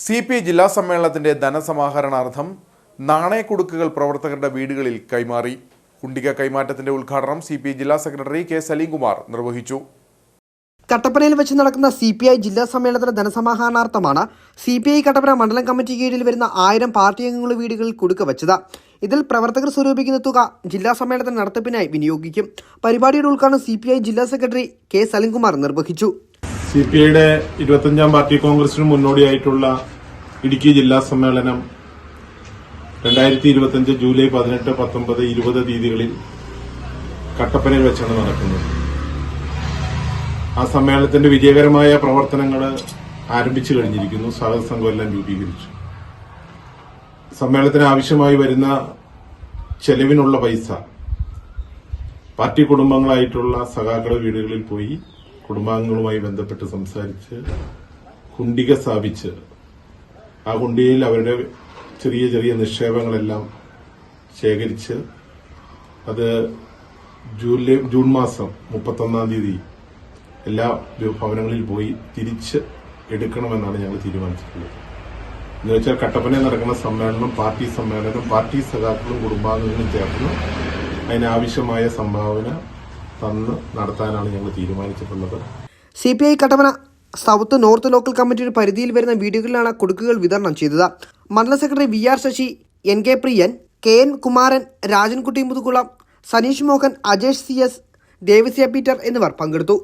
CPI ജില്ലാ സമ്മേളനത്തിന്റെ ധനസമാഹരണാർത്ഥം നാണയക്കുടുക്കുകൾ പ്രവർത്തകരുടെ വീടുകളിൽ കൈമാറി. കുണ്ടിക കൈമാറ്റത്തിന്റെ ഉദ്ഘാടനം CPI ജില്ലാ സെക്രട്ടറി K. സലീംകുമാർ നിർവഹിച്ചു. കട്ടപ്പനയിൽ വെച്ച് നടക്കുന്ന CPI ജില്ലാ സമ്മേളനത്തിന്റെ ധനസമാഹരണാർത്ഥമാണ് CPI കട്ടപ്പന മണ്ഡലം കമ്മിറ്റി കീഴിൽ വരുന്ന 1000 പാർട്ടി അംഗങ്ങളുടെ വീടുകളിൽ കുടുക്ക വെച്ചത്. ഇതിൽ പ്രവർത്തകർ സ്വരൂപിക്കുന്ന തുക ജില്ലാ സമ്മേളനത്തിന്റെ നടത്തിപ്പിനായി വിനിയോഗിക്കും. പരിപാടിയുടെ ഉദ്ഘാടനം CPI ജില്ലാ സെക്രട്ടറി K. സലീംകുമാർ നിർവഹിച്ചു. CPIയുടെ 25ാം പാർട്ടി കോൺഗ്രസിന് മുന്നോടിയായിട്ടുള്ള ഇടുക്കി ജില്ലാ സമ്മേളനം 2025 ജൂലൈ 18, 19, 20 തീയതികളിൽ കട്ടപ്പനയിൽ വെച്ചാണ് നടക്കുന്നത്. ആ സമ്മേളനത്തിന്റെ വിജയകരമായ പ്രവർത്തനങ്ങൾ ആരംഭിച്ചു കഴിഞ്ഞിരിക്കുന്നു. സ്വാഗത സംഘമെല്ലാം രൂപീകരിച്ചു. സമ്മേളനത്തിന് ആവശ്യമായി വരുന്ന ചെലവിനുള്ള പൈസ പാർട്ടി കുടുംബങ്ങളായിട്ടുള്ള സഖാക്കളുടെ വീടുകളിൽ പോയി കുടുംബാംഗങ്ങളുമായി ബന്ധപ്പെട്ട് സംസാരിച്ച് കുണ്ടിക സ്ഥാപിച്ച് ആ കുണ്ടികയിൽ അവരുടെ ചെറിയ ചെറിയ നിക്ഷേപങ്ങളെല്ലാം ശേഖരിച്ച് അത് ജൂൺ മാസം 31-ാം തീയതി എല്ലാ ഭവനങ്ങളിൽ പോയി തിരിച്ച് എടുക്കണമെന്നാണ് ഞങ്ങൾ തീരുമാനിച്ചിട്ടുള്ളത്. എന്ന് വെച്ചാൽ കട്ടപ്പനയിൽ നടക്കുന്ന സമ്മേളനം പാർട്ടി സഖാക്കളും കുടുംബാംഗങ്ങളും ചേർന്ന് അതിനാവശ്യമായ സംഭാവന തന്ന് നടത്താനാണ് ഞങ്ങൾ തീരുമാനിച്ചിട്ടുള്ളത്. CPI Kattappana south north local കമ്മിറ്റിയുടെ പരിധിയിൽ വരുന്ന വീടുകളിലാണ് കുടുക്കുകൾ വിതരണം ചെയ്തത്. മണ്ഡലം secretary VR Sasi, NK Priyan, KN Kumaran, Rajankutty Muthukulam, Saneesh Mohan, Ajesh CS, Davis Peter എന്നിവർ പങ്കെടുത്തു.